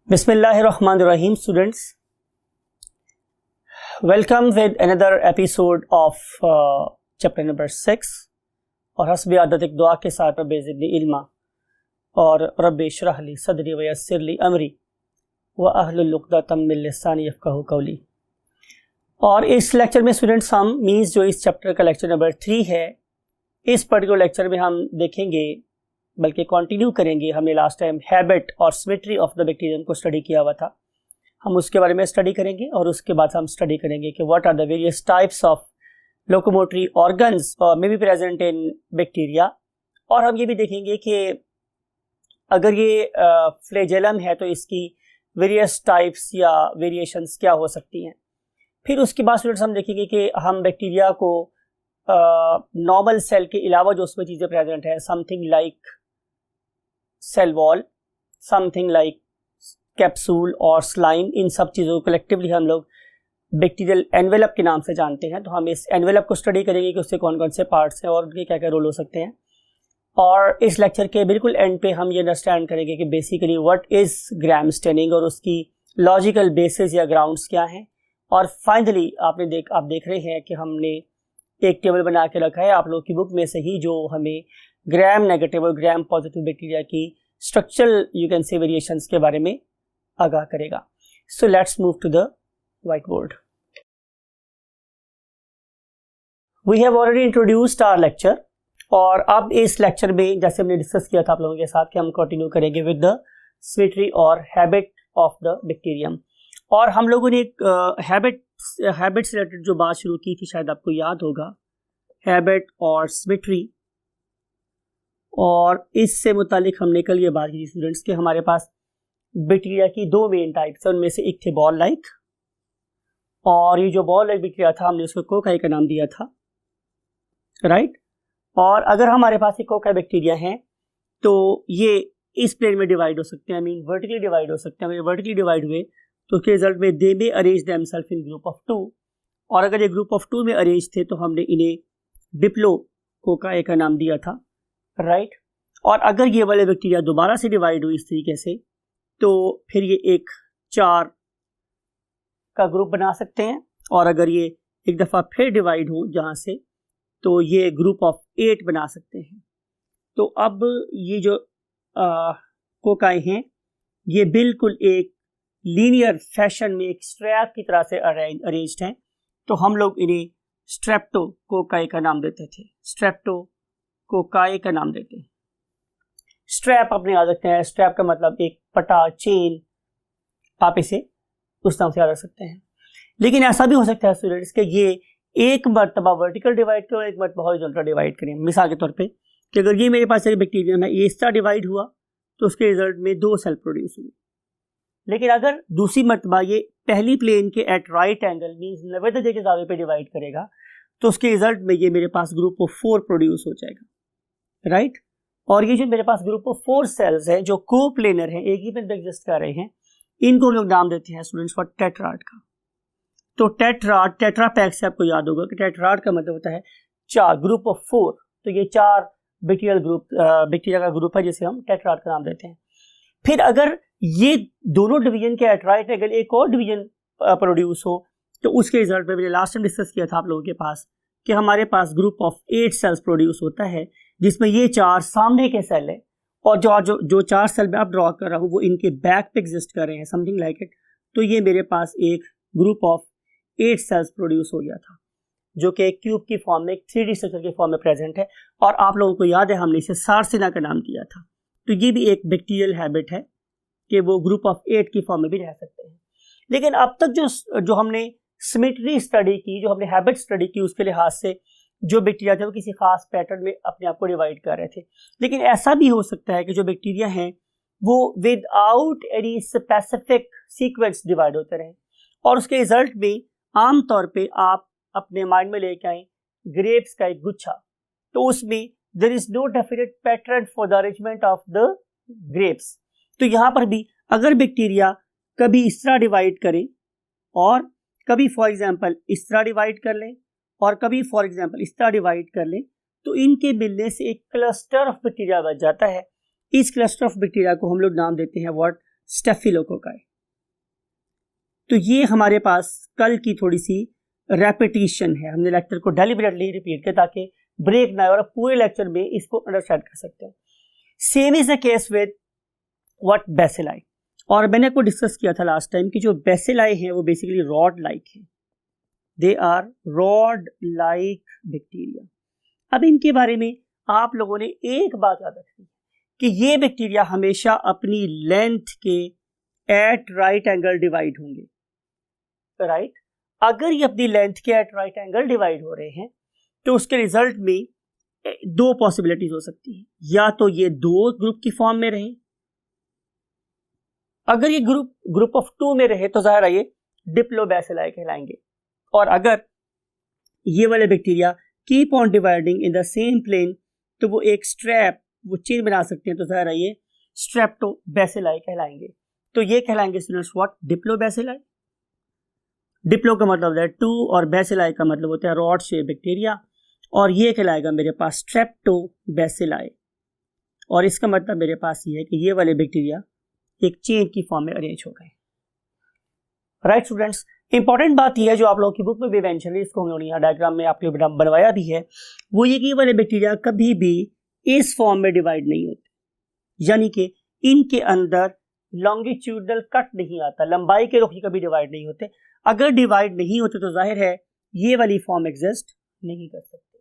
Bismillahirrahmanirrahim, students. Welcome with another episode of chapter number 6 और हस्बी आदत एक दुआ के साथ बेज़िदनी इल्मा और रब्बि इश्रह ली सदरी व यस्सिर ली अमरी व अहलुल उक़दतम मिन लिसानी यफ़क़हू क़ौली। और इस लेक्चर में स्टूडेंट्स हम मीन्स जो इस चैप्टर का लेक्चर नंबर 3 है, इस पर्टिकुलर लेक्चर में हम देखेंगे बल्कि कंटिन्यू करेंगे। हमने लास्ट टाइम हैबिट और सिमेट्री ऑफ द बैक्टीरियम को स्टडी किया हुआ था, हम उसके बारे में स्टडी करेंगे और उसके बाद हम स्टडी करेंगे कि what are the various types of locomotory organs may be present in bacteria. और हम ये भी देखेंगे कि अगर ये फ्लैजेलम है तो इसकी वेरियस टाइप्स या वेरिएशंस क्या हो सकती हैं। फिर उसके बाद स्टूडेंट्स हम देखेंगे कि हम बैक्टीरिया को नॉर्मल सेल के अलावा जो उसमें चीज़ें प्रेजेंट है, something like cell wall, something like capsule और स्लाइम, इन सब चीज़ों को कलेक्टिवली हम लोग बैक्टीरियल एनवेलप के नाम से जानते हैं। तो हम इस एनवेलप को स्टडी करेंगे कि उससे कौन कौन से पार्ट्स हैं और उनके क्या क्या रोल हो सकते हैं। और इस लेक्चर के बिल्कुल एंड पे हम ये अंडरस्टैंड करेंगे कि basically what is gram staining और उसकी लॉजिकल बेसिस या ग्राउंड्स क्या हैं। और फाइनली आप देख रहे हैं कि हमने एक टेबल बना के रखा है आप लोग की बुक में से ही, जो हमें ग्राम नेगेटिव और ग्राम पॉजिटिव बैक्टीरिया की structural you can say variations के बारे में आगाह करेगा। So let's move to the white board. We have already introduced our lecture और अब इस लेक्चर में जैसे हमने डिस्कस किया था आप लोगों के साथ कि हम कंटिन्यू करेंगे विद द सिमेट्री और हैबिट ऑफ द बैक्टीरियम। और हम लोगों ने एक हैबिट से रिलेटेड जो बात शुरू की थी, शायद आपको याद होगा, हैबिट और सिमेट्री, और इससे मुतालिक हमने कल ये बात की थी स्टूडेंट्स कि हमारे पास बैक्टीरिया की दो मेन टाइप्स है। उनमें से एक थे बॉल लाइक, और ये जो बॉल लाइक बैक्टीरिया था हमने उसको कोकाई का नाम दिया था, राइट। और अगर हमारे पास ये कोकाई बैक्टीरिया है तो ये इस प्लेन में डिवाइड हो सकते हैं, मीन वर्टिकली डिवाइड हो सकते हैं। अगर वर्टिकली डिवाइड हुए तो उसके रिजल्ट में they may arrange themselves in group of 2, और अगर ये ग्रुप ऑफ 2 में अरेंज थे तो हमने इन्हें डिप्लो कोकाई का नाम दिया था, राइट। और अगर ये वाले बैक्टीरिया दोबारा से डिवाइड हुई इस तरीके से तो फिर ये एक 4 का ग्रुप बना सकते हैं, और अगर ये एक दफ़ा फिर डिवाइड हो जहाँ से तो ये ग्रुप ऑफ 8 बना सकते हैं। तो अब ये जो कोकाई हैं ये बिल्कुल एक लीनियर फैशन में एक स्ट्रैप की तरह से अरेंज्ड हैं, तो हम लोग इन्हें स्ट्रेप्टो कोकाई का नाम देते थे, स्ट्रेप्टो कोकाई का नाम देते हैं। स्ट्रैप अपने याद रखते हैं, स्ट्रैप का मतलब एक पटा, चेन, आप इसे उस नाम से याद रख सकते हैं। लेकिन ऐसा भी हो सकता है स्टूडेंट्स कि ये एक मरतबा वर्टिकल डिवाइड करें और एक मरतबा हॉरिजॉन्टल डिवाइड करें। मिसाल के तौर पे कि अगर ये मेरे पास एक बैक्टीरियम है, ये इस तरह डिवाइड हुआ तो उसके रिजल्ट में 2 सेल प्रोड्यूस हुए। लेकिन अगर दूसरी मरतबा ये पहली प्लेन के at right angle means 90 degree के ज़ाविये पे डिवाइड करेगा तो उसके रिजल्ट में ये मेरे पास ग्रुप ऑफ 4 प्रोड्यूस हो जाएगा, राइट। और ये जो मेरे पास ग्रुप ऑफ 4 सेल्स हैं जो कोप्लेनर हैं, एक ही प्लेन पे एग्जिस्ट कर रहे हैं, इनको हम लोग नाम देते हैं स्टूडेंट्स फॉर टेट्राड का। तो टेट्रापैक से आपको याद होगा कि टेट्राड का मतलब होता है 4, ग्रुप ऑफ 4। तो ये 4 बैक्टीरिया का ग्रुप है जिसे हम टेट्राड का नाम देते हैं। फिर अगर ये दोनों डिवीजन के एट राइट एंगल एक और डिवीजन प्रोड्यूस हो तो उसके रिजल्ट में मैंने लास्ट टाइम डिस्कस किया था आप लोगों के पास कि हमारे पास ग्रुप ऑफ 8 सेल्स प्रोड्यूस होता है, जिसमें ये 4 सामने के सेल है और जो 4 सेल मैं आप ड्रॉ कर रहा हूँ वो इनके बैक पे एग्जिस्ट कर रहे हैं, समथिंग लाइक इट। तो ये मेरे पास एक ग्रुप ऑफ 8 सेल्स प्रोड्यूस हो गया था जो कि एक क्यूब की फॉर्म में, एक 3D स्ट्रक्चर की फॉर्म में प्रेजेंट है। और आप लोगों को याद है हमने इसे सार्सिना का नाम दिया था। तो ये भी एक बैक्टीरियल हैबिट है कि वो ग्रुप ऑफ 8 की फॉर्म में भी रह सकते हैं। लेकिन अब तक जो हमने सिमेट्री स्टडी की, जो हमने हैबिट स्टडी की, उसके लिहाज से जो बैक्टीरिया थे वो किसी खास पैटर्न में अपने आप को डिवाइड कर रहे थे। लेकिन ऐसा भी हो सकता है कि जो बैक्टीरिया हैं वो without any specific sequence divide होते रहें, और उसके रिजल्ट में आमतौर पे आप अपने माइंड में लेके आए ग्रेप्स का एक गुच्छा, तो उसमें there is no definite pattern for the arrangement of the grapes. तो यहाँ पर भी अगर बैक्टीरिया कभी इस तरह डिवाइड करें और कभी फॉर एग्जांपल इस तरह डिवाइड कर लें और कभी फॉर एग्जांपल इस तरह डिवाइड कर लें, तो इनके मिलने से एक क्लस्टर ऑफ बैक्टीरिया बच जाता है। इस क्लस्टर ऑफ बैक्टीरिया को हम लोग नाम देते हैं व्हाट, स्टेफिलोकोकाई। तो ये हमारे पास कल की थोड़ी सी रेपिटेशन है, हमने लेक्चर को डेलिबरेटली रिपीट किया ताकि ब्रेक ना हो और पूरे लेक्चर में इसको अंडरस्टैंड कर सकते हैं। Same is the case with what bacilli, और मैंने आपको डिस्कस किया था लास्ट टाइम कि जो बेसिलाई हैं वो बेसिकली रॉड लाइक है, they are rod like bacteria. अब इनके बारे में आप लोगों ने एक बात याद रखनी है कि ये बैक्टीरिया हमेशा अपनी लेंथ के एट राइट एंगल डिवाइड होंगे, राइट। अगर ये अपनी लेंथ के एट राइट एंगल डिवाइड हो रहे हैं तो उसके रिजल्ट में दो पॉसिबिलिटीज हो सकती है, या तो ये दो ग्रुप की फॉर्म में रहे, अगर ये ग्रुप ऑफ टू में रहे तो जाहिर है ये डिप्लोबैसिलाई कहलाएंगे, और अगर ये वाले bacteria keep on dividing in the same plane तो वो एक स्ट्रैप वो चेन बना सकते हैं, तो जाहिर है ये स्ट्रेप्टोबैसिलाई कहलाएंगे। तो ये कहलाएंगे स्टूडेंट्स व्हाट, डिप्लोबैसिलाई। डिप्लो का मतलब है टू और बैसिलाई का मतलब होता है रॉड शेप बैक्टीरिया, और ये कहलाएगा मेरे पास स्ट्रेप्टोबैसिलाई, और इसका मतलब मेरे पास ये है कि ये वाले बैक्टीरिया एक चेन की फॉर्म में अरेंज हो गए, राइट स्टूडेंट्स। इंपॉर्टेंट बात यह है जो आप लोगों की बुक में भी इवेंचुअली इसको यहाँ डायग्राम में आपके बनवाया भी है, वो ये कि ये वाले बैक्टीरिया कभी भी इस फॉर्म में डिवाइड नहीं होते, यानी कि इनके अंदर लॉन्गिट्यूडनल कट नहीं आता, लंबाई के रुख कभी डिवाइड नहीं होते। अगर डिवाइड नहीं होते तो जाहिर है ये वाली फॉर्म एग्जिस्ट नहीं कर सकते।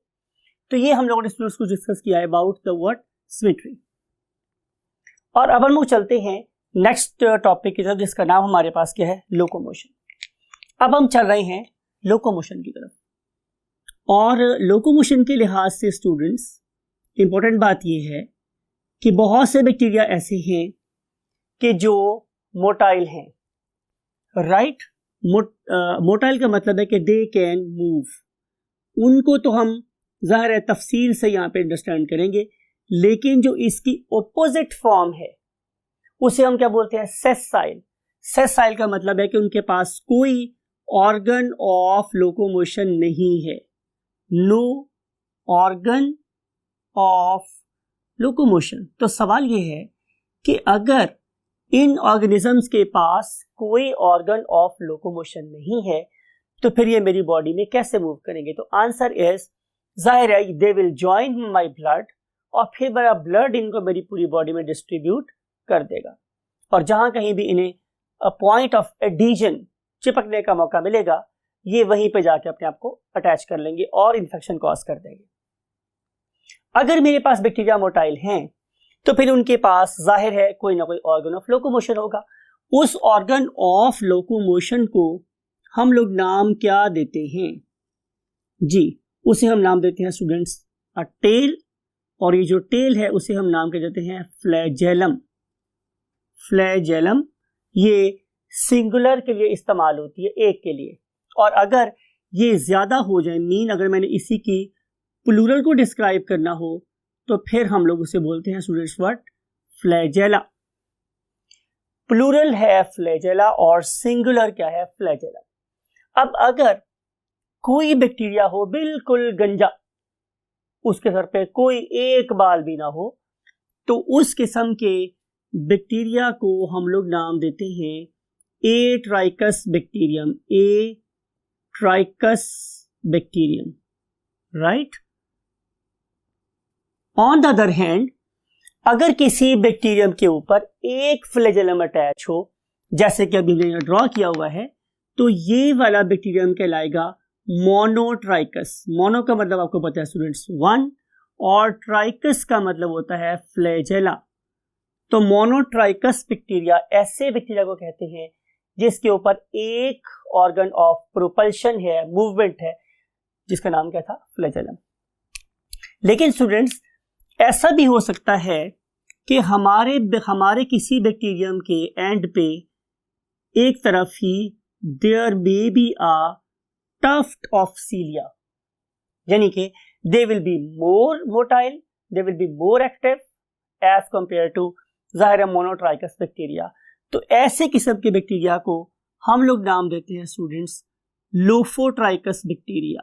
तो ये हम लोगों ने स्टूडेंट्स को डिस्कस किया है अबाउट द वर्ड सिमेट्री। और अब हम लोग चलते हैं नेक्स्ट टॉपिक की तरफ, जिसका नाम हमारे पास क्या है, लोकोमोशन। अब हम चल रहे हैं लोकोमोशन की तरफ, और लोकोमोशन के लिहाज से स्टूडेंट्स इंपॉर्टेंट बात यह है कि बहुत से बैक्टीरिया ऐसे हैं कि जो मोटाइल हैं, राइट। मोटाइल का मतलब है कि दे कैन मूव, उनको तो हम जाहिर है तफसील से यहाँ पे अंडरस्टैंड करेंगे, लेकिन जो इसकी ऑपोजिट फॉर्म है उसे हम क्या बोलते हैं, सेसाइल। सेसाइल का मतलब है कि उनके पास कोई ऑर्गन ऑफ लोकोमोशन नहीं है, नो ऑर्गन ऑफ लोकोमोशन। तो सवाल यह है कि अगर इन ऑर्गेनिजम्स के पास कोई ऑर्गन ऑफ लोकोमोशन नहीं है तो फिर ये मेरी बॉडी में कैसे मूव करेंगे। तो आंसर इज, जाहिर है they will join my blood, और फिर मेरा ब्लड इनको मेरी पूरी बॉडी में डिस्ट्रीब्यूट कर देगा, और जहां कहीं भी इन्हें पॉइंट ऑफ एडिशन चिपकने का मौका मिलेगा ये वहीं पे जाके अपने आप को अटैच कर लेंगे और इन्फेक्शन कॉज कर देंगे। अगर मेरे पास बैक्टीरिया मोटाइल हैं तो फिर उनके पास जाहिर है कोई ना कोई ऑर्गन ऑफ लोकोमोशन होगा। उस ऑर्गन ऑफ लोकोमोशन को हम लोग नाम क्या देते हैं जी, उसे हम नाम देते हैं स्टूडेंट्स अ टेल, और ये जो टेल है उसे हम नाम के देते हैं फ्लैजेलम। फ्लैजेलम ये सिंगुलर के लिए इस्तेमाल होती है, एक के लिए, और अगर ये ज्यादा हो जाए, मीन अगर मैंने इसी की प्लूरल को डिस्क्राइब करना हो तो फिर हम लोग उसे बोलते हैं स्टूडेंट्स व्हाट, फ्लैजेला। प्लूरल है फ्लैजेला और सिंगुलर क्या है, फ्लैजेला। अब अगर कोई बैक्टीरिया हो बिल्कुल गंजा, उसके सर पे कोई एक बाल भी ना हो, तो उस किस्म के बैक्टीरिया को हम लोग नाम देते हैं atrichous bacterium, atrichous bacterium, right. On the other hand अगर किसी बैक्टीरियम के ऊपर एक फ्लैजेलम अटैच हो, जैसे कि अभी मैंने ड्रॉ किया हुआ है, तो ये वाला बैक्टीरियम कहलाएगा मोनोट्राइकस। मोनो का मतलब आपको पता है स्टूडेंट्स वन, और ट्राइकस का मतलब होता है फ्लैजेला। तो मोनोट्राइकस बैक्टीरिया ऐसे बैक्टीरिया को कहते हैं जिसके ऊपर एक ऑर्गन ऑफ प्रोपल्शन है, मूवमेंट है, जिसका नाम क्या था, फ्लैजेलम। लेकिन स्टूडेंट्स ऐसा भी हो सकता है कि हमारे किसी बैक्टीरियम के एंड पे एक तरफ ही there may be a tuft of cilia, यानी कि they will be more motile, they will be more active as compared to जाहिर मोनोट्राइकस बैक्टीरिया। तो ऐसे किस्म के बैक्टीरिया को हम लोग नाम देते हैं students lophotrichous bacteria.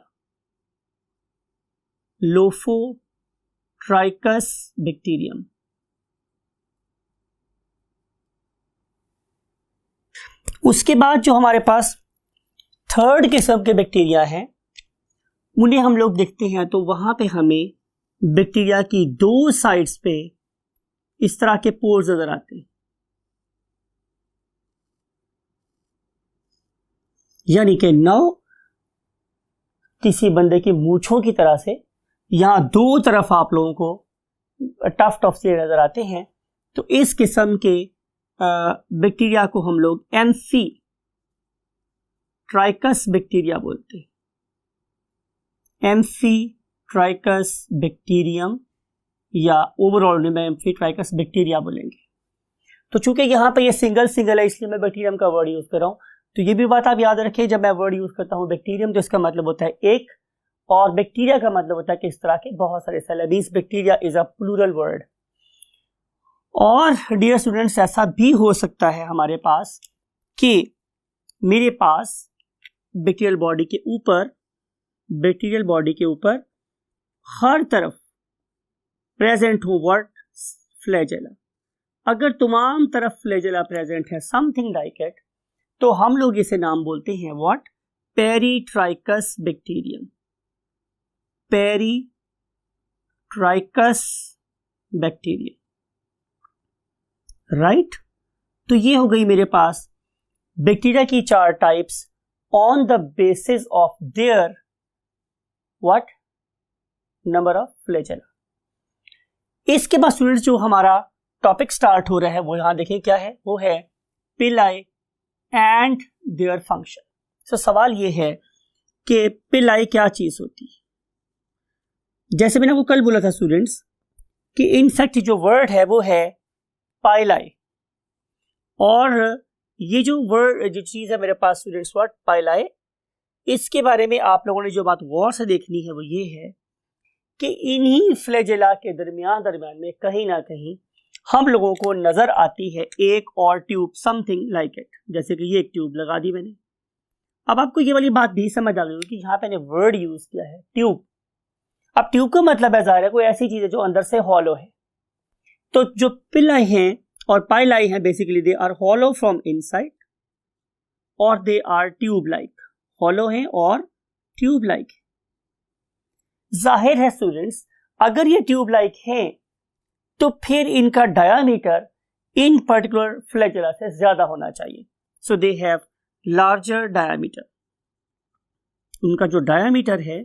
Lophotrichous bacterium. उसके बाद जो हमारे पास थर्ड किस्म के बैक्टीरिया हैं उन्हें हम लोग देखते हैं तो वहां पे हमें बैक्टीरिया की दो साइड्स पे इस तरह के पोर्स नजर आते हैं, यानी कि नौ किसी बंदे की मूंछों की तरह से यहां दो तरफ आप लोगों को टफ्ट ऑफ से नजर आते हैं। तो इस किस्म के बैक्टीरिया को हम लोग एम्फी ट्राइकस बैक्टीरिया बोलते हैं, एम्फी ट्राइकस बैक्टीरियम, या ओवरऑल में एम्फी ट्राइकस बैक्टीरिया बोलेंगे। तो चूंकि यहां पर ये सिंगल है इसलिए मैं बैक्टीरियम का वर्ड यूज कर रहा हूं। तो ये भी बात आप याद रखें, जब मैं वर्ड यूज करता हूं बैक्टीरियम तो इसका मतलब होता है एक, और बैक्टीरिया का मतलब होता है कि इस तरह के बहुत सारे cell. Means bacteria is a plural word. और डियर स्टूडेंट्स, ऐसा भी हो सकता है हमारे पास कि मेरे पास बैक्टीरियल बॉडी के ऊपर हर तरफ प्रेजेंट हो व्हाट, फ्लैजेला। अगर तमाम तरफ फ्लैजेला प्रेजेंट है, समथिंग लाइक इट, तो हम लोग इसे नाम बोलते हैं what, peritrichous bacterium, peritrichous bacterium, right. तो ये हो गई मेरे पास बैक्टीरिया की चार types on the basis of their what, number of flagella. इसके बाद स्टूडेंट्स जो हमारा टॉपिक स्टार्ट हो रहा है वो यहां देखें क्या है, वो है पिलाई एंड देयर फंक्शन। सो सवाल ये है कि पिलाई क्या चीज होती है। जैसे मैंने आपको कल बोला था स्टूडेंट्स कि इंसेक्ट जो वर्ड है वो है पाइलाई, और ये जो चीज है मेरे पास स्टूडेंट्स व्हाट, पाइलाई, इसके बारे में आप लोगों ने जो बात गौर से देखनी है वो ये है कि इन्हीं फ्लैजेला के दरमियान में कहीं ना कहीं हम लोगों को नजर आती है एक और ट्यूब, समथिंग लाइक इट। जैसे कि ये एक ट्यूब लगा दी मैंने। अब आपको ये वाली बात भी समझ आ गई कि यहाँ पे मैंने वर्ड यूज किया है ट्यूब। अब ट्यूब का मतलब है जाहिर है कोई ऐसी चीज है जो अंदर से हॉलो है। तो जो पिलाई हैं और पाइलाई हैं basically they are hollow from inside और they are tube like, hollow हैं और ट्यूब लाइक। जाहिर है स्टूडेंट्स, अगर ये ट्यूब लाइक हैं तो फिर इनका डायामीटर इन पर्टिकुलर फ्लैजेला से ज्यादा होना चाहिए। सो दे हैव लार्जर डायामीटर, उनका जो डायामीटर है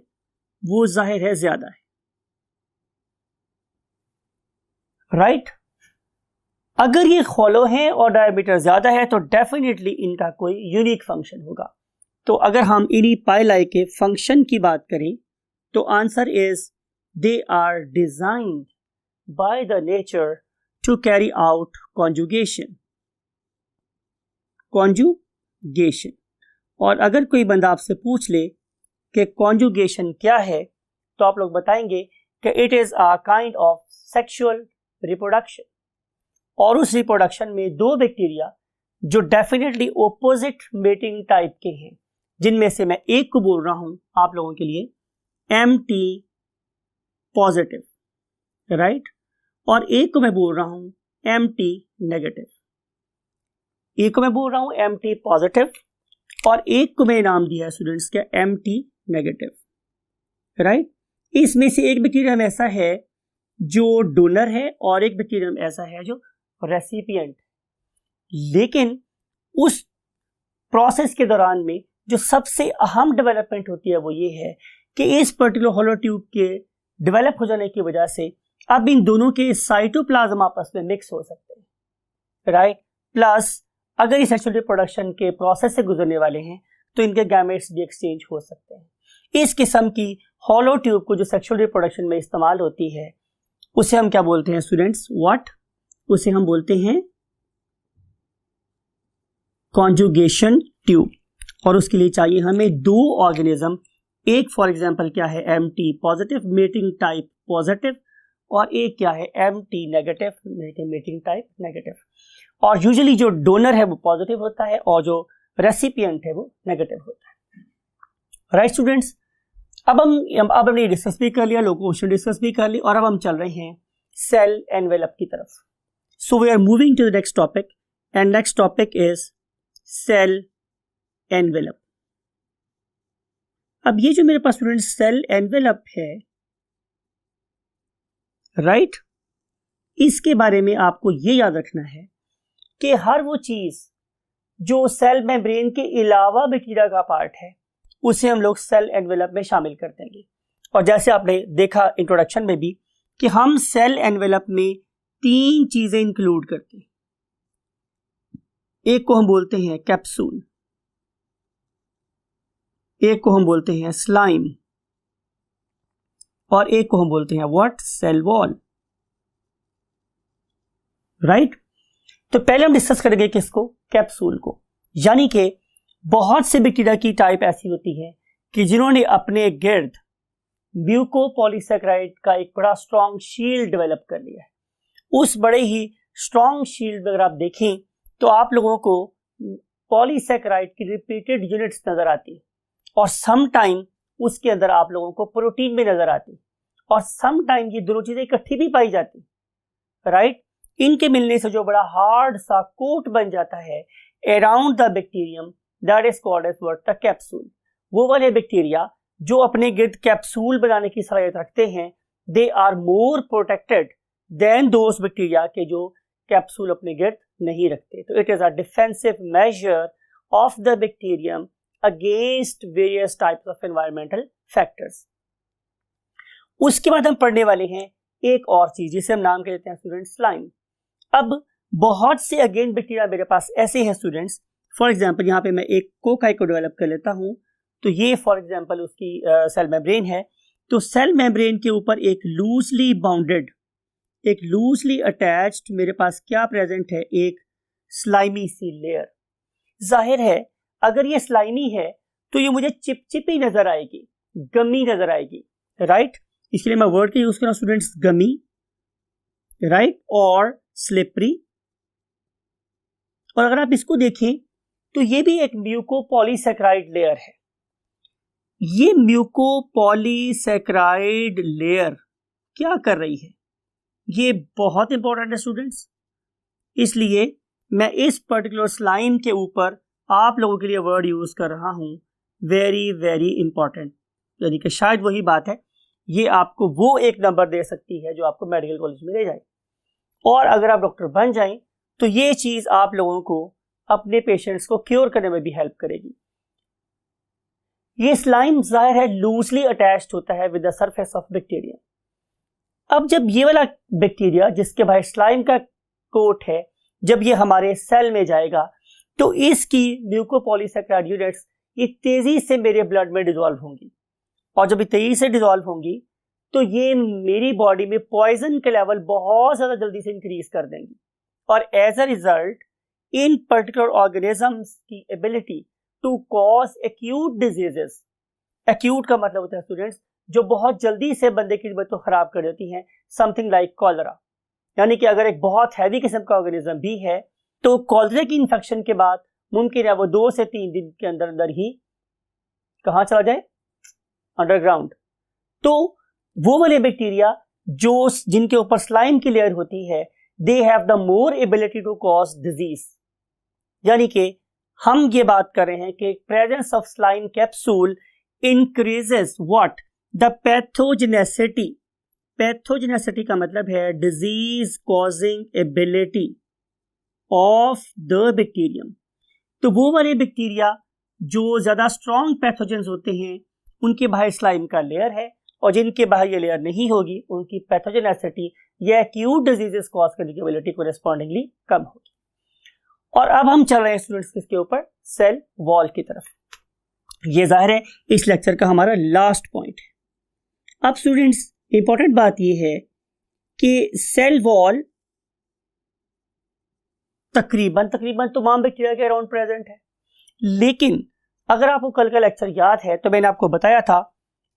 वो जाहिर है ज्यादा है, राइट। अगर ये हॉलो है और डायामीटर ज्यादा है तो डेफिनेटली इनका कोई यूनिक फंक्शन होगा। तो अगर हम इन्हीं पाइलाई के फंक्शन की बात करें तो answer is they are designed by the nature to carry out conjugation. और अगर कोई बंदा आपसे पूछ ले कि कॉन्जुगेशन क्या है तो आप लोग बताएंगे कि it is a kind of sexual reproduction. और उस रिप्रोडक्शन में दो बैक्टीरिया जो डेफिनेटली ओपोजिट मेटिंग टाइप के हैं, जिनमें से मैं एक को बोल रहा हूं आप लोगों के लिए MT पॉजिटिव, राइट, और एक को मैं बोल रहा हूं MT नेगेटिव। एक को मैं बोल रहा हूं MT पॉजिटिव और एक को मैं नाम दिया है स्टूडेंट्स क्या, MT नेगेटिव, राइट। इसमें से एक बैक्टीरियम ऐसा है जो डोनर है और एक बैक्टीरियम ऐसा है जो रेसिपिएंट। लेकिन उस प्रोसेस के दौरान में जो सबसे अहम डेवलपमेंट होती है वो ये है कि इस पर्टिकुलर होलो ट्यूब के डेवलप हो जाने की वजह से अब इन दोनों के साइटोप्लाज्म आपस में मिक्स हो सकते हैं, राइट। प्लस अगर ये सेक्सुअल रिप्रोडक्शन के प्रोसेस से गुजरने वाले हैं तो इनके गैमेट्स भी एक्सचेंज हो सकते हैं। इस किस्म की होलो ट्यूब को जो सेक्सुअल रिप्रोडक्शन में इस्तेमाल होती है उसे हम क्या बोलते हैं स्टूडेंट्स, व्हाट, उसे हम बोलते हैं कॉन्जुगेशन ट्यूब। और उसके लिए चाहिए हमें दो ऑर्गेनिज्म, एक फॉर एग्जांपल क्या है MT positive mating type positive और एक क्या है MT negative mating type negative. और यूजुअली जो डोनर है वो पॉजिटिव होता है और जो रेसिपिएंट है वो नेगेटिव होता है, राइट स्टूडेंट्स। अब हमने डिस्कस भी कर लिया, लोकोमोशन डिस्कस भी कर ली, और अब हम चल रहे हैं सेल एनवेलप की तरफ। So we are moving to the next topic and next topic is cell envelope. अब ये जो मेरे पास स्टूडेंट सेल एनवेलप है, राइट, इसके बारे में आपको ये याद रखना है कि हर वो चीज जो सेल मेम्ब्रेन के अलावा बैक्टीरिया का पार्ट है उसे हम लोग सेल एनवेलप में शामिल कर देंगे। और जैसे आपने देखा इंट्रोडक्शन में भी कि हम सेल एनवेलप में 3 चीजें इंक्लूड करते हैं। एक को हम बोलते हैं कैप्सूल, एक को हम बोलते हैं स्लाइम, और एक को हम बोलते हैं व्हाट, सेल वॉल, राइट। तो पहले हम डिस्कस करेंगे किसको, कैप्सूल को। यानी कि बहुत से बैक्टीरिया की टाइप ऐसी होती है कि जिन्होंने अपने गिर्द म्यूकोपॉलीसैकेराइड का एक बड़ा स्ट्रॉन्ग शील्ड डेवलप कर लिया है। उस बड़े ही स्ट्रॉन्ग शील्ड में अगर आप देखें तो आप लोगों को पॉलीसैकेराइड की रिपीटेड यूनिट्स नजर आती है, और सम टाइम उसके अंदर आप लोगों को प्रोटीन भी नजर आती है, और सम टाइम ये दोनों चीजें इकट्ठी भी पाई जाती, राइट। इनके मिलने से जो बड़ा हार्ड सा कोट बन जाता है around the bacterium, that is called as what, the capsule. वो वाले बैक्टीरिया जो अपने गिर्द कैप्सूल बनाने की सलाहियत रखते हैं, they are more protected than those bacteria के जो कैप्सूल अपने गिर्द नहीं रखते। तो it is a defensive measure of the bacterium against various types of environmental factors. उसके बाद हम पढ़ने वाले हैं एक और चीज जिसे हम नाम कहते हैं स्टूडेंट स्लाइम। अब बहुत से अगेन बैक्टीरिया मेरे पास ऐसे हैं स्टूडेंट्स, फॉर एग्जांपल यहाँ पे मैं एक कोकाई को डेवलप कर लेता हूँ। तो ये फॉर एग्जांपल उसकी सेल मेम्ब्रेन है। तो सेल मेम्ब्रेन के ऊपर एक लूजली बाउंडेड, एक लूजली अटैच्ड मेरे पास क्या प्रेजेंट है, एक स्लाइमी सी लेयर। जाहिर है अगर ये स्लाइमी है तो ये मुझे चिपचिपी नजर आएगी, गमी नजर आएगी, राइट। इसलिए मैं वर्ड का यूज कर रहा हूं स्टूडेंट्स, गमी, राइट, और स्लिपरी। और अगर आप इसको देखें तो ये भी एक म्यूकोपॉलीसैकेराइड लेयर है। ये म्यूकोपॉलीसैकेराइड लेयर क्या कर रही है, ये बहुत इंपॉर्टेंट है स्टूडेंट्स। इसलिए मैं इस पर्टिकुलर स्लाइम के ऊपर आप लोगों के लिए वर्ड यूज कर रहा हूं, वेरी वेरी इंपॉर्टेंट। यानी कि शायद वही बात है, ये आपको वो एक नंबर दे सकती है जो आपको मेडिकल कॉलेज में ले जाए, और अगर आप डॉक्टर बन जाएं तो ये चीज आप लोगों को अपने पेशेंट्स को क्योर करने में भी हेल्प करेगी। ये स्लाइम जाहिर है लूजली अटैच्ड होता है with the surface of bacteria. अब जब ये वाला बैक्टीरिया जिसके भाई स्लाइम का कोट है, जब ये हमारे सेल में जाएगा तो इसकी म्यूकोपॉलीसैकेराइड यूनिट्स ये तेजी से मेरे ब्लड में डिसॉल्व होंगी, और जब ये तेजी से डिसॉल्व होंगी तो ये मेरी बॉडी में पॉइजन के लेवल बहुत ज्यादा जल्दी से इंक्रीज कर देंगी, और as a result in particular organisms की ability to cause acute diseases. Acute का मतलब होता है स्टूडेंट्स जो बहुत जल्दी से बंदे की तबीयत को खराब कर देती हैं, समथिंग लाइक कॉलरा। यानी कि अगर एक बहुत हैवी किस्म का ऑर्गेनिज्म भी है तो कॉलरा की इंफेक्शन के बाद मुमकिन है वो 2 से 3 दिन के अंदर अंदर ही कहां चला जाए, अंडरग्राउंड। तो वो वाले बैक्टीरिया जो जिनके ऊपर स्लाइम की लेयर होती है, they have the more ability to cause disease. यानी कि हम ये बात कर रहे हैं कि presence of slime capsule increases what, the pathogenicity. Pathogenicity का मतलब है disease causing ability of the bacterium. तो वो वाले बैक्टीरिया जो ज्यादा स्ट्रॉन्ग पैथोजेंस होते हैं उनके बाहर स्लाइम का लेयर है, और जिनके बाहर ये लेयर नहीं होगी उनकी पैथोजेनेसिटी या एक्यूट डिजीजेस कॉज करने की एबिलिटी कोरेस्पॉन्डिंगली कम होगी। और अब हम चल रहे हैं स्टूडेंट्स किसके ऊपर, सेल वॉल की तरफ। ये जाहिर है इस लेक्चर का हमारा लास्ट पॉइंट है। अब स्टूडेंट्स इंपॉर्टेंट बात यह है कि सेल वॉल तकरीबन तमाम बैक्टीरिया के अराउंड प्रेजेंट है, लेकिन अगर आपको कल का लेक्चर याद है तो मैंने आपको बताया था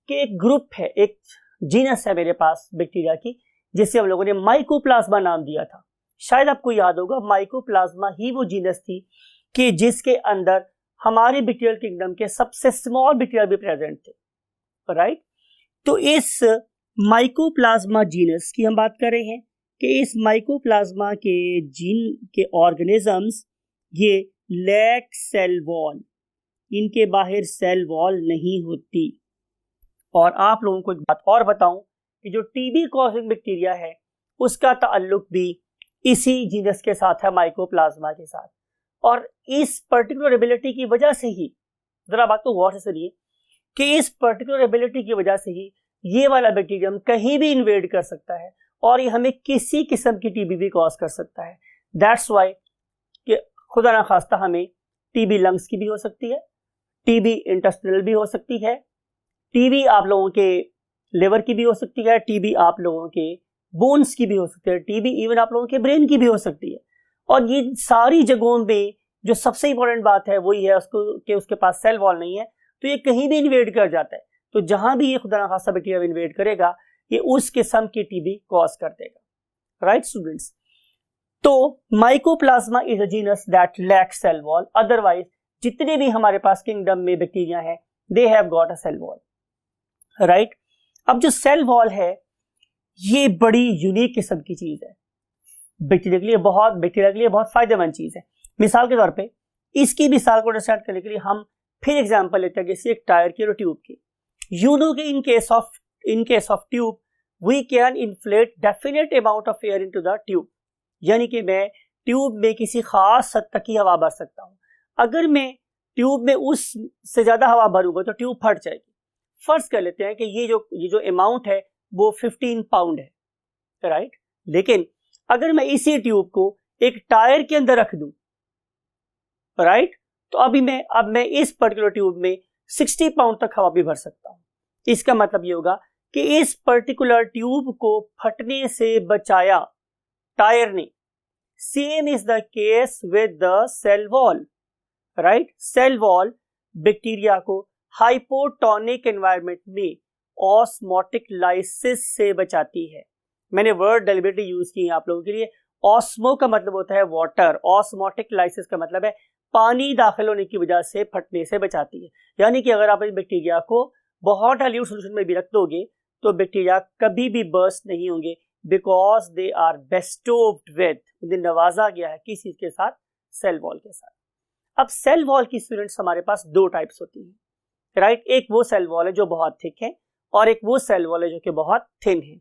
कि एक ग्रुप है, एक जीनस है मेरे पास बैक्टीरिया की, जिसे हम लोगों ने माइकोप्लाज्मा नाम दिया था। शायद आपको याद होगा माइकोप्लाज्मा ही वो जीनस थी कि जिसके अंदर हमारे बैक्टीरियल किंगडम के सबसे स्मॉल बैक्टीरिया भी प्रेजेंट थे, राइट। तो इस माइकोप्लाज्मा जीनस की हम बात कर रहे हैं कि इस माइकोप्लाज्मा के जीन के ऑर्गेनिजम्स ये लैक सेल वॉल, इनके बाहर सेल वॉल नहीं होती। और आप लोगों को एक बात और बताऊं कि जो टीबी कॉजिंग बैक्टीरिया है उसका ताल्लुक भी इसी जीनस के साथ है, माइकोप्लाज्मा के साथ। और इस पर्टिकुलर एबिलिटी की वजह से ही, जरा बात को गौर से सुनिए, कि इस पर्टिकुलर एबिलिटी की वजह से ही ये वाला बैक्टीरियम कहीं भी इन्वेड कर सकता है और ये हमें किसी किस्म की टीबी भी कॉज कर सकता है। दैट्स वाई कि खुदा ना खास्ता हमें टीबी लंग्स की भी हो सकती है, टीबी इंटेस्टिनल भी हो सकती है, टीबी आप लोगों के लिवर की भी हो सकती है, टीबी आप लोगों के बोन्स की भी हो सकती है, टीबी इवन आप लोगों के ब्रेन की भी हो सकती है। और ये सारी जगहों में जो सबसे इंपॉर्टेंट बात है वही है उसको कि उसके पास सेल वॉल नहीं है, तो ये कहीं भी इन्वेड कर जाता है। तो जहां भी ये खुदा ना खास्ता बैक्टीरिया इन्वेड करेगा ये उस किस्म की टीबी कॉज कर देगा। राइट स्टूडेंट्स, तो mycoplasma is a genus that lacks cell wall, otherwise जितने भी हमारे पास किंगडम में बैक्टीरिया हैं they have got a cell wall. Right, अब जो सेल वॉल है ये बड़ी यूनिक किस्म की चीज है, बैक्टीरिया के लिए बहुत फायदेमंद चीज है। मिसाल के तौर पे इसकी मिसाल को अंडरस्टैंड करने के लिए हम फिर एग्जांपल लेते हैं जैसे एक टायर की और ट्यूब की। यू नो कि in case of tube we can inflate definite amount of air into the tube, यानी कि मैं ट्यूब में किसी खास हद तक की हवा भर सकता हूं। अगर मैं ट्यूब में उससे ज्यादा हवा भरूंगा तो ट्यूब फट जाएगी। फर्ज कर लेते हैं कि ये जो अमाउंट है वो 15 पाउंड है, राइट। लेकिन अगर मैं इसी ट्यूब को एक टायर के अंदर रख दूं, राइट, तो अब मैं इस पर्टिकुलर ट्यूब में 60 पाउंड तक हवा भी भर सकता हूं। इसका मतलब ये होगा कि इस पर्टिकुलर ट्यूब को फटने से बचाया टायर ने। Same is the case with the cell wall, right. Cell wall bacteria को हाइपोटोनिक एनवायरनमेंट में ऑस्मोटिक लाइसिस से बचाती है। मैंने वर्ड डेलिबरेटली यूज किए आप लोगों के लिए। ऑस्मो का मतलब होता है वाटर, ऑस्मोटिक लाइसिस का मतलब है पानी दाखिल होने की वजह से फटने से बचाती है। यानी कि अगर आप इस बैक्टीरिया को बहुत डाइल्यूट सॉल्यूशन में भी रख दोगे तो बैक्टीरिया कभी भी बर्स्ट नहीं होंगे, बिकॉज दे आर बेस्टोव्ड विद, उन्हें नवाजा गया है किस चीज के साथ? सेल वॉल के साथ। अब सेल वॉल की स्टूडेंट्स हमारे पास दो टाइप्स होती है, राइट। एक वो सेल वॉल है जो बहुत थिक है और एक वो सेल वॉल है जो कि बहुत थिन है।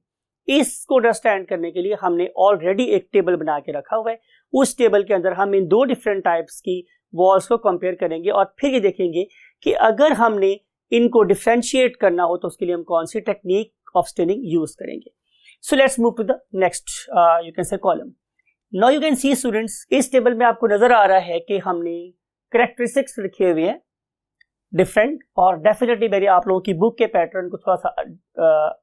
इसको अंडरस्टैंड करने के लिए हमने ऑलरेडी एक टेबल बना के रखा हुआ है। उस टेबल के अंदर हम इन दो डिफरेंट टाइप्स की वॉल्स को कंपेयर करेंगे और फिर ये देखेंगे कि अगर हमने इनको डिफरेंशिएट करना हो तो उसके लिए हम कौन सी टेक्निक ऑफ स्टेनिंग यूज करेंगे। So let's move to the next you can say column. Now you can see students, इस टेबल में आपको नजर आ रहा है कि हमने कैरेक्टरिस्टिक्स लिखे हुए हैं डिफरेंट, और डेफिनेटली मैंने आप लोगों की बुक के पैटर्न को थोड़ा सा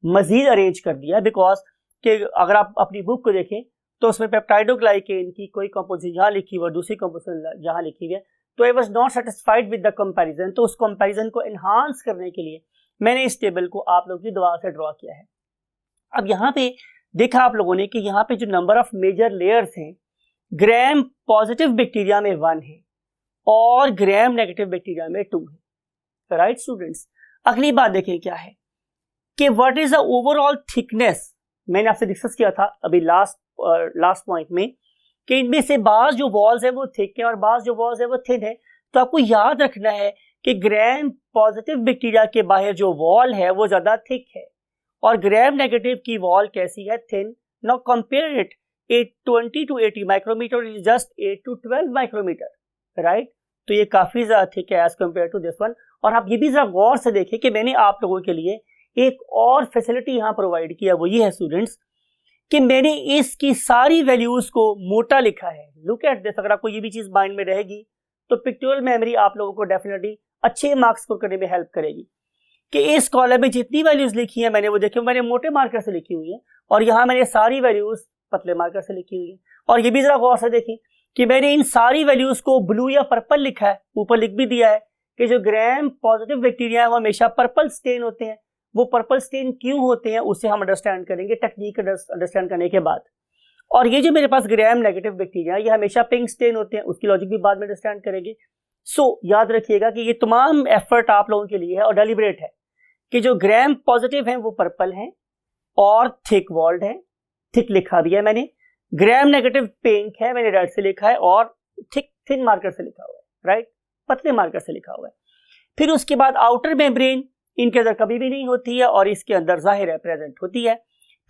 मजीद अरेंज कर दिया, बिकॉज कि अगर आप अपनी बुक को देखें तो उसमें पेप्टाइडोग्लाइकेन की कोई कंपोजिशन यहाँ लिखी हुई और दूसरी कंपोजिशन यहाँ लिखी हुई है, तो I was not satisfied with the comparison. तो उस कंपैरिजन को एनहांस करने के लिए मैंने इस टेबल को आप लोगों की दुआ से ड्रॉ किया है। अब यहाँ पे देखा आप लोगों ने कि यहाँ पे जो नंबर ऑफ मेजर लेयर्स हैं, ग्राम पॉजिटिव बैक्टीरिया में 1 है और ग्राम नेगेटिव बैक्टीरिया में 2 है, राइट स्टूडेंट्स। अगली बात देखें क्या है कि what is the overall thickness. मैंने आपसे डिस्कस किया था अभी लास्ट पॉइंट में कि इनमें से बाज जो वॉल्स है वो थिक है और बाज जो वॉल्स है वो थिन है। तो आपको याद रखना है कि ग्राम पॉजिटिव बैक्टीरिया के बाहर जो वॉल है वो ज्यादा थिक है और ग्राम नेगेटिव की वॉल कैसी है? Thin. Now compare it, 20 to 80 micrometre is just 8 to 12 micrometre, right. तो ये काफी ज्यादा थिक है as compared to this one. और आप ये भी जरा गौर से देखें कि मैंने आप लोगों के लिए एक और फैसिलिटी यहाँ प्रोवाइड किया, वो ये है स्टूडेंट्स कि मैंने इसकी सारी वैल्यूज को मोटा लिखा है। Look at this. अगर आपको ये भी चीज माइंड में रहेगी तो पिक्टोरियल मेमोरी आप लोगों को डेफिनेटली अच्छे मार्क्स स्कोर करने में हेल्प करेगी कि इस कॉलम में जितनी वैल्यूज लिखी है मैंने वो देखी, मैंने मोटे मार्कर से लिखी हुई है और यहाँ मैंने सारी वैल्यूज पतले मार्कर से लिखी हुई है। और ये भी जरा गौर से देखिए कि मैंने इन सारी वैल्यूज को ब्लू या पर्पल लिखा है, ऊपर लिख भी दिया है कि जो ग्राम पॉजिटिव बैक्टीरिया है वो हमेशा पर्पल स्टेन होते हैं। वो पर्पल स्टेन क्यों होते हैं उसे हम अंडरस्टैंड करेंगे टेक्निक अंडरस्टैंड करने के बाद। और ये जो मेरे पास ग्राम नेगेटिव बैक्टीरिया ये हमेशा पिंक स्टेन होते हैं, उसकी लॉजिक भी बाद में अंडरस्टैंड करेंगे। सो याद रखिएगा कि ये तमाम एफर्ट आप लोगों के लिए है और डेलिब्रेट है कि जो ग्राम पॉजिटिव हैं वो पर्पल हैं और थिक वॉल्ड है, थिक लिखा भी है मैंने। ग्राम नेगेटिव पिंक है, मैंने रेड से लिखा है और थिन मार्कर से लिखा हुआ है, राइट, पतले मार्कर से लिखा हुआ है। फिर उसके बाद आउटर मेम्ब्रेन इनके अंदर कभी भी नहीं होती है और इसके अंदर जाहिर है प्रेजेंट होती है।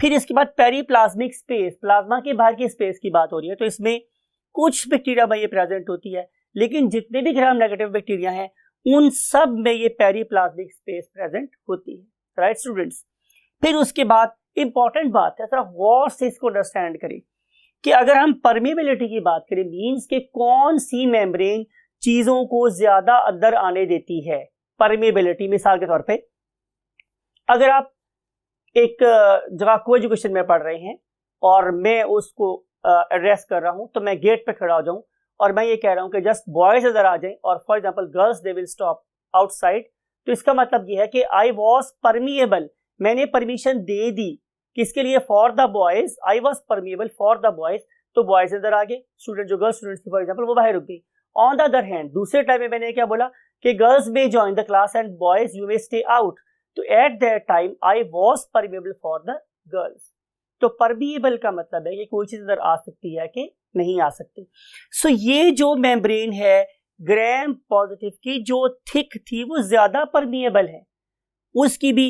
फिर इसके बाद पेरीप्लाज्मिक स्पेस, प्लाज्मा के बाहर की स्पेस की बात हो रही है, तो इसमें कुछ बैक्टीरिया में ये प्रेजेंट होती है, लेकिन जितने भी ग्राम नेगेटिव बैक्टीरिया हैं उन सब में ये पेरीप्लाज्मिक स्पेस प्रेजेंट होती है, राइट स्टूडेंट्स। फिर उसके बाद इंपॉर्टेंट बात है, जरा गौर से इसको अंडरस्टैंड करें कि अगर हम परमेबिलिटी की बात करें, मींस के कौन सी मेम्ब्रेन चीजों को ज्यादा अंदर आने देती है। परमेबिलिटी मिसाल के तौर पे अगर आप एक जगह को एजुकेशन में पढ़ रहे हैं और मैं उसको एड्रेस कर रहा हूं, तो मैं गेट पे खड़ा हो जाऊं और मैं ये कह रहा हूं कि जस्ट बॉयज इधर आ जाएं और for example girls they will stop outside, तो इसका मतलब ये है कि आई वाज परमिएबल, मैंने परमिशन दे दी किसके लिए, for the boys, I was permeable for the boys, तो बॉयज इधर आ गए, स्टूडेंट जो गर्ल्स स्टूडेंट्स थी फॉर एग्जांपल वो बाहर रुक गई। ऑन द अदर हैंड दूसरे टाइम में मैंने क्या बोला कि girls may join the class and boys you may stay out, तो at that time I was permeable for the girls. तो परमिएबल का मतलब है कि कोई चीज अंदर आ सकती है कि नहीं आ सकती। सो ये जो मेम्ब्रेन है ग्राम पॉजिटिव की जो थिक थी वो ज्यादा परमिएबल है, उसकी भी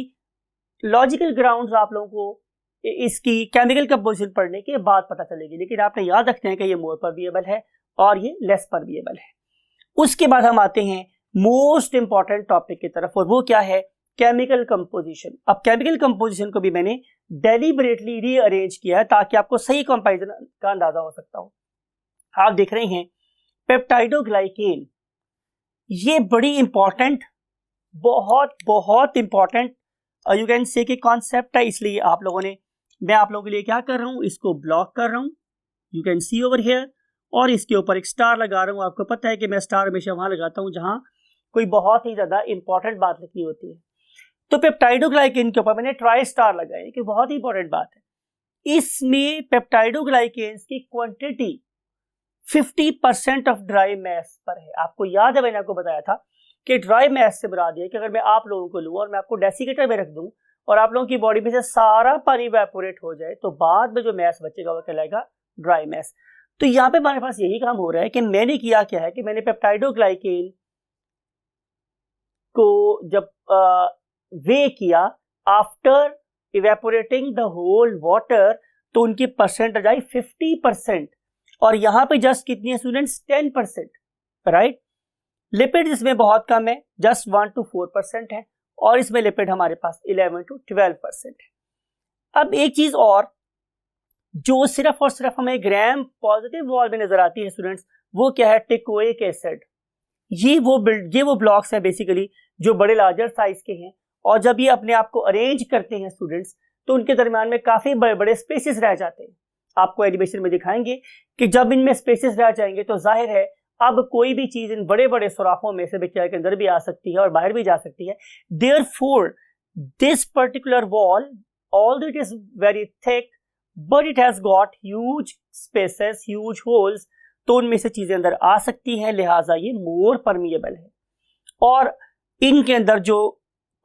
लॉजिकल ग्राउंड्स आप लोगों को इसकी केमिकल कंपोजिशन पढ़ने के बाद पता चलेगी, लेकिन आपने याद रखना है कि ये मोर परमिएबल है और ये लेस परमिएबल है। उसके बाद हम आते हैं मोस्ट इंपॉर्टेंट टॉपिक की तरफ, और वो क्या है, केमिकल कंपोजिशन। अब केमिकल कंपोजिशन को भी मैंने डेलिबरेटली रीअरेंज किया है ताकि आपको सही कंपैरिजन का अंदाजा हो सकता हो। आप देख रहे हैं पेप्टाइडोग्लाइकेन, ये बड़ी इंपॉर्टेंट, बहुत बहुत इंपॉर्टेंट यू कैन से कि कॉन्सेप्ट है, इसलिए आप लोगों ने, मैं आप लोगों के लिए क्या कर रहा हूं, इसको ब्लॉक कर रहा हूं, you can C over here, और इसके ऊपर एक स्टार लगा रहा हूं। आपको पता है कि मैं स्टार हमेशा वहां लगाता हूं जहां कोई बहुत ही ज्यादा इंपॉर्टेंट बात लिखनी होती है। तो पेप्टाइडोग्लाइकेन के ऊपर मैंने ट्राई स्टार लगाया कि बहुत ही इंपॉर्टेंट बात है। इसमें पेप्टाइडोग्लाइकेन्स की क्वांटिटी 50% ऑफ ड्राई मैस पर है। आपको याद है मैंने आपको बताया था कि ड्राई मैस से मुराद है कि अगर मैं आप लोगों को लूं और मैं आपको डेसिकेटर में रख दूं और आप लोगों की बॉडी में से सारा पानी इवेपोरेट हो जाए, तो बाद में जो मैस बचेगा वो कहलाएगा ड्राई मैस। तो यहाँ पे हमारे पास यही काम हो रहा है कि मैंने किया क्या है कि मैंने पेप्टाइडोग्लाइकेन को जब वे किया after evaporating the whole water, तो उनकी परसेंटेज आई 50%, और यहां पे जस्ट कितनी है स्टूडेंट्स, 10%, राइट। लिपिड इसमें बहुत कम है, जस्ट 1 to 4% है, और इसमें लिपिड हमारे पास 11 to 12% है। अब एक चीज और जो सिर्फ और सिर्फ हमें ग्राम पॉजिटिव वॉल में नजर आती है स्टूडेंट्स, वो क्या है, टिकोइक एसिड। ये वो ब्लॉक्स हैं बेसिकली जो बड़े लार्जर साइज के हैं, और जब ये अपने आप को अरेंज करते हैं स्टूडेंट्स, तो उनके दरमियान में काफी बड़े बड़े स्पेसेस रह जाते हैं। आपको एनिमेशन में दिखाएंगे कि जब इनमें स्पेसेस रह जाएंगे तो जाहिर है अब कोई भी चीज इन बड़े बड़े सुराखों में से बैक्टीरिया के अंदर भी आ सकती है और बाहर भी जा सकती है। Therefore this particular wall, although it is very thick but it has got huge spaces, huge holes, तो उनमें से चीजें अंदर आ सकती हैं, लिहाजा ये मोर परमिएबल है। और इनके अंदर जो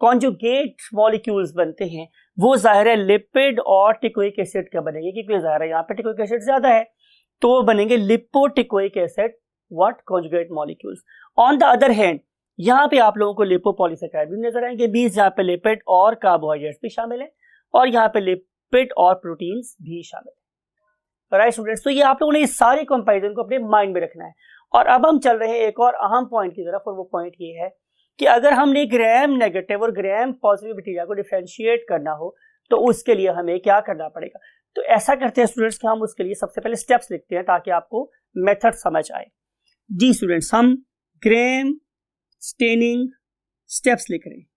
कॉन्जुगेट मॉलिक्यूल्स बनते हैं वो जाहिर है लिपिड और टिकोइक एसिड का बनेंगे, क्योंकि जाहिर है यहाँ पे टिकोइक एसिड ज्यादा है, तो वो बनेंगे lipoteichoic acid what conjugate molecules. On the other hand यहाँ पे आप लोगों को लिपोपॉलीसेकेराइड भी नजर आएंगे, बीच जहाँ पे लिपिड और कार्बोहाइड्रेट्स भी शामिल है और यहाँ पे लिपिड और प्रोटीन्स भी शामिल है, राइट स्टूडेंट्स। तो ये आप लोगों ने इस सारे कंपैरिजन को अपने माइंड में रखना है। और अब हम चल रहे हैं एक और अहम पॉइंट की तरफ, और वो पॉइंट ये है कि अगर हमने ग्राम नेगेटिव और ग्राम पॉजिटिव बैक्टीरिया को डिफरेंशिएट करना हो तो उसके लिए हमें क्या करना पड़ेगा। तो ऐसा करते हैं स्टूडेंट्स कि हम उसके लिए सबसे पहले स्टेप्स लिखते हैं ताकि आपको मेथड समझ आए। जी स्टूडेंट्स, हम ग्राम स्टेनिंग स्टेप्स लिख रहे हैं,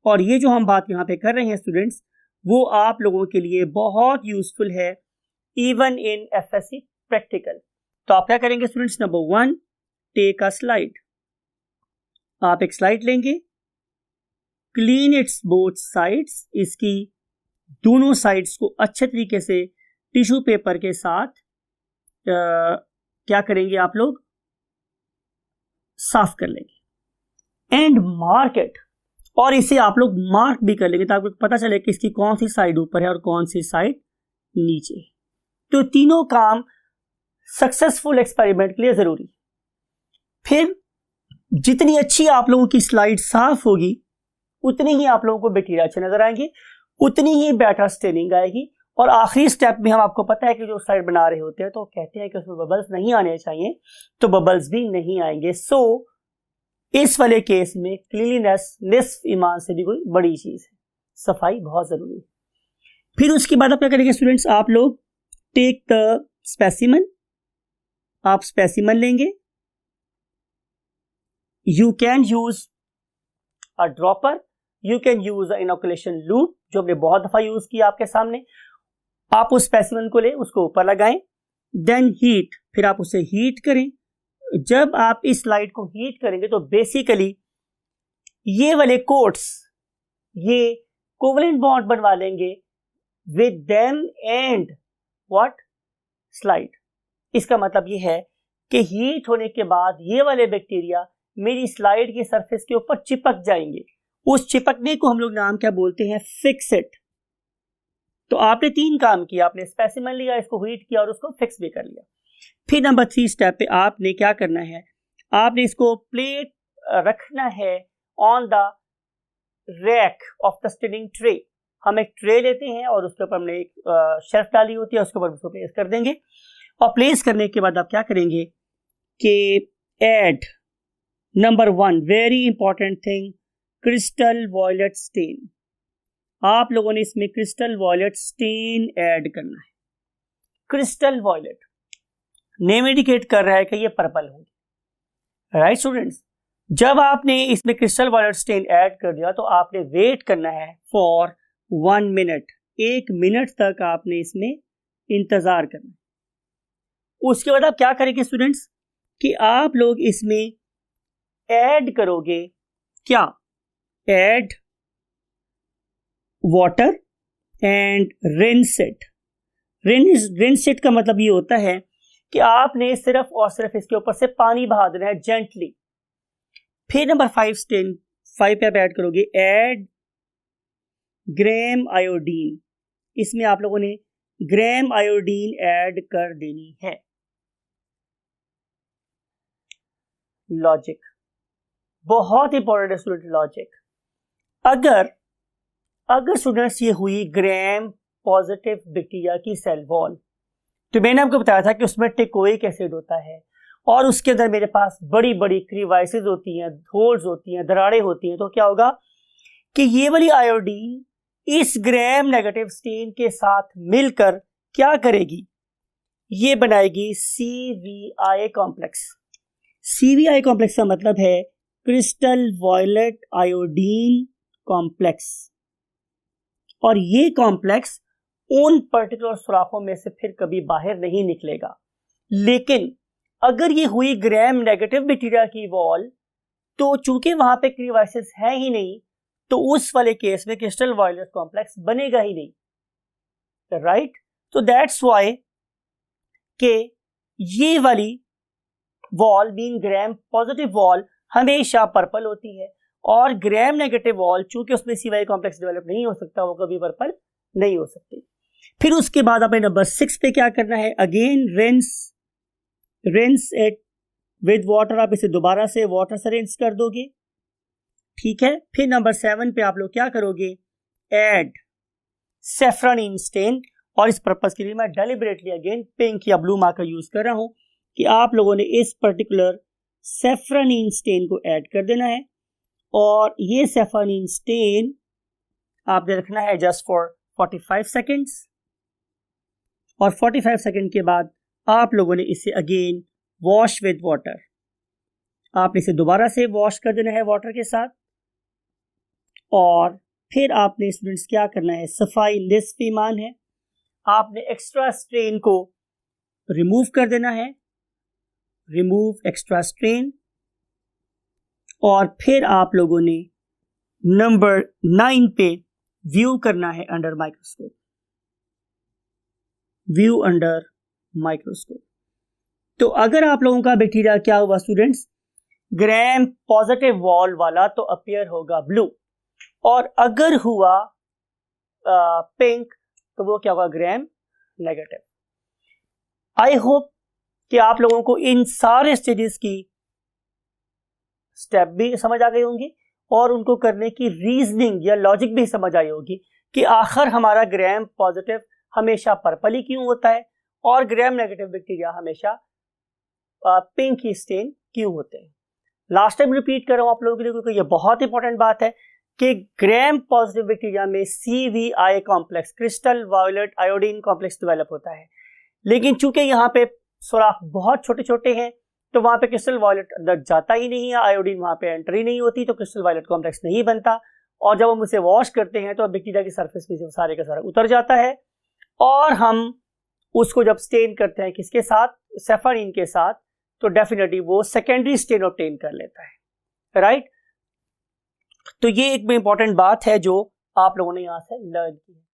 और ये जो हम बात यहाँ पे कर रहे हैं स्टूडेंट्स वो आप लोगों के लिए बहुत यूजफुल है इवन इन एफएससी प्रैक्टिकल। तो आप क्या करेंगे students, number 1 take a slide. आप एक स्लाइड लेंगे, क्लीन इट्स बोथ साइड्स, इसकी दोनों साइड्स को अच्छे तरीके से टिश्यू पेपर के साथ क्या करेंगे आप लोग, साफ कर लेंगे। एंड मार्क इट, और इसे आप लोग मार्क भी कर लेंगे ताकि पता चले कि इसकी कौन सी साइड ऊपर है और कौन सी साइड नीचे है। तो तीनों काम सक्सेसफुल एक्सपेरिमेंट के लिए जरूरी। फिर जितनी अच्छी आप लोगों की स्लाइड साफ होगी उतनी ही आप लोगों को बैक्टीरिया अच्छे नजर आएंगे, उतनी ही बेटर स्टेनिंग आएगी। और आखिरी स्टेप में हम आपको पता है कि जो स्लाइड बना रहे होते हैं तो कहते हैं कि उसमें बबल्स नहीं आने चाहिए, तो बबल्स भी नहीं आएंगे। सो इस वाले केस में क्लीनलीनेस निस्फ ईमान से भी कोई बड़ी चीज है, सफाई बहुत जरूरी है। फिर उसके बाद आप क्या करेंगे स्टूडेंट्स, आप लोग टेक द स्पेसिमन, आप स्पेसिमन लेंगे। You can use a dropper, you can use a inoculation loop, जो हमने बहुत दफा यूज किया आपके सामने। आप उस स्पेसिमन को ले, उसको ऊपर लगाएं, देन हीट, फिर आप उसे हीट करें। जब आप इस स्लाइड को हीट करेंगे तो बेसिकली ये वाले कोट्स ये कोवलेंट बॉन्ड बनवा लेंगे with them and what slide. इसका मतलब ये है कि हीट होने के बाद ये वाले बैक्टीरिया मेरी स्लाइड की सरफेस के ऊपर चिपक जाएंगे। उस चिपकने को हम लोग नाम क्या बोलते हैं, फिक्स इट। तो आपने 3 काम किया, आपने स्पेसिमन लिया, इसको हीट किया और उसको फिक्स भी कर लिया। फिर नंबर 3 स्टेप पे आपने क्या करना है, आपने इसको प्लेट रखना है on the rack of the staining tray. हम एक ट्रे लेते हैं और उसके ऊपर हमने एक शेल्फ डाली होती है, उसके ऊपर उसको प्लेस कर देंगे। और प्लेस करने के बाद आप क्या करेंगे कि add number 1 very important thing, crystal violet stain. आप लोगों ने इसमें क्रिस्टल वॉयलेट स्टेन ऐड करना है। क्रिस्टल वॉयलेट नेम इंडिकेट कर रहा है कि ये पर्पल होगी, राइट स्टूडेंट्स। जब आपने इसमें क्रिस्टल वॉयलेट स्टेन ऐड कर दिया तो आपने वेट करना है फॉर 1 मिनट, 1 मिनट तक आपने इसमें इंतजार करना है। उसके बाद आप क्या करेंगे स्टूडेंट्स कि आप लोग इसमें ऐड करोगे क्या, add water and rinse it. Rinse it का मतलब ये होता है कि आपने सिर्फ और सिर्फ इसके ऊपर से पानी बहा देना है जेंटली। फिर नंबर 5 पे आप ऐड करोगे ऐड ग्राम आयोडीन। इसमें आप लोगों ने ग्राम आयोडीन ऐड कर देनी है। लॉजिक बहुत इंपॉर्टेंट है स्टूडेंट, लॉजिक। अगर स्टूडेंट्स ये हुई ग्राम पॉजिटिव बैक्टीरिया की सेल वॉल, तो मैंने आपको बताया था कि उसमें टेकोइक एसिड होता है और उसके अंदर मेरे पास बड़ी बड़ी क्रीवाइसेस होती हैं, होल्स होती हैं, दरारें होती हैं। तो क्या होगा कि ये वाली आयोडीन इस ग्राम नेगेटिव स्टेन के साथ मिलकर क्या करेगी, ये बनाएगी CVI कॉम्प्लेक्स। CVI कॉम्प्लेक्स का मतलब है क्रिस्टल वॉयलेट आयोडीन कॉम्प्लेक्स। और ये कॉम्प्लेक्स उन पर्टिकुलर सुराखों में से फिर कभी बाहर नहीं निकलेगा। लेकिन अगर ये हुई ग्राम नेगेटिव बैक्टीरिया की वॉल, तो चूंकि वहां पे क्रीवाइसिस है ही नहीं, तो उस वाले केस में क्रिस्टल वॉयलेट कॉम्प्लेक्स बनेगा ही नहीं, राइट। तो दैट्स व्हाई के ये वाली wall being gram positive wall हमेशा पर्पल होती है और ग्राम नेगेटिव वॉल चूंकि उसमें CVI कॉम्प्लेक्स डेवलप नहीं हो सकता, वो कभी पर्पल नहीं हो सकती। फिर उसके बाद आपने नंबर 6 पे क्या करना है, again rinse it with water. आप इसे दोबारा से वाटर से रिंस कर दोगे, ठीक है। फिर नंबर 7 पे आप लोग क्या करोगे, ऐड सेफ्रोनिन स्टेन। और इस पर्पस के लिए मैं डेलिबरेटली अगेन पिंक या ब्लू मार्कर यूज कर रहा हूं कि आप लोगों ने इस पर्टिकुलर सेफ्रोनिन स्टेन को ऐड कर देना है। और ये सेफ्रोनिन स्टेन आपने रखना है जस्ट फॉर 45 सेकेंड्स। और 45 सेकेंड के बाद आप लोगों ने इसे अगेन वॉश विद वाटर, आपने इसे दोबारा से वॉश कर देना है वाटर के साथ। और फिर आपने स्टूडेंट्स क्या करना है, सफाई निस्फ ईमान है, आपने एक्स्ट्रा स्ट्रेन को रिमूव कर देना है, रिमूव एक्स्ट्रा स्ट्रेन। और फिर आप लोगों ने नंबर 9 पे व्यू करना है under microscope, view under microscope. तो अगर आप लोगों का बैक्टीरिया क्या हुआ स्टूडेंट्स, ग्राम पॉजिटिव वॉल वाला, तो अपीयर होगा ब्लू। और अगर हुआ पिंक तो वो क्या होगा, ग्राम नेगेटिव। आई होप कि आप लोगों को इन सारे स्टेजेस की स्टेप भी समझ आ गई होंगी और उनको करने की रीजनिंग या लॉजिक भी समझ आई होगी कि आखिर हमारा ग्राम पॉजिटिव हमेशा पर्पल ही क्यों होता है और ग्राम नेगेटिव बैक्टीरिया हमेशा पिंक ही स्टेन क्यों होते हैं। लास्ट टाइम रिपीट कर रहा हूं आप लोगों के लिए क्योंकि ये बहुत इंपॉर्टेंट बात है कि ग्राम पॉजिटिव बैक्टीरिया में CVI complex, crystal violet iodine complex develop होता है, लेकिन चूंकि यहाँ पे सुराख बहुत छोटे छोटे हैं तो वहां पे क्रिस्टल वायलेट अंदर जाता ही नहीं है, आयोडीन वहां पे एंटर ही नहीं होती, तो क्रिस्टल वायलेट कॉम्प्लेक्स नहीं बनता और जब हम उसे वॉश करते हैं तो बैक्टीरिया की सरफेस पे से सारे का सारा उतर जाता है और हम उसको जब स्टेन करते हैं किसके साथ, सेफारिन के साथ, तो डेफिनेटली वो सेकेंडरी स्टेन ऑब्टेन कर लेता है, राइट। तो ये एक इंपॉर्टेंट बात है जो आप लोगों ने यहां से लर्न की है।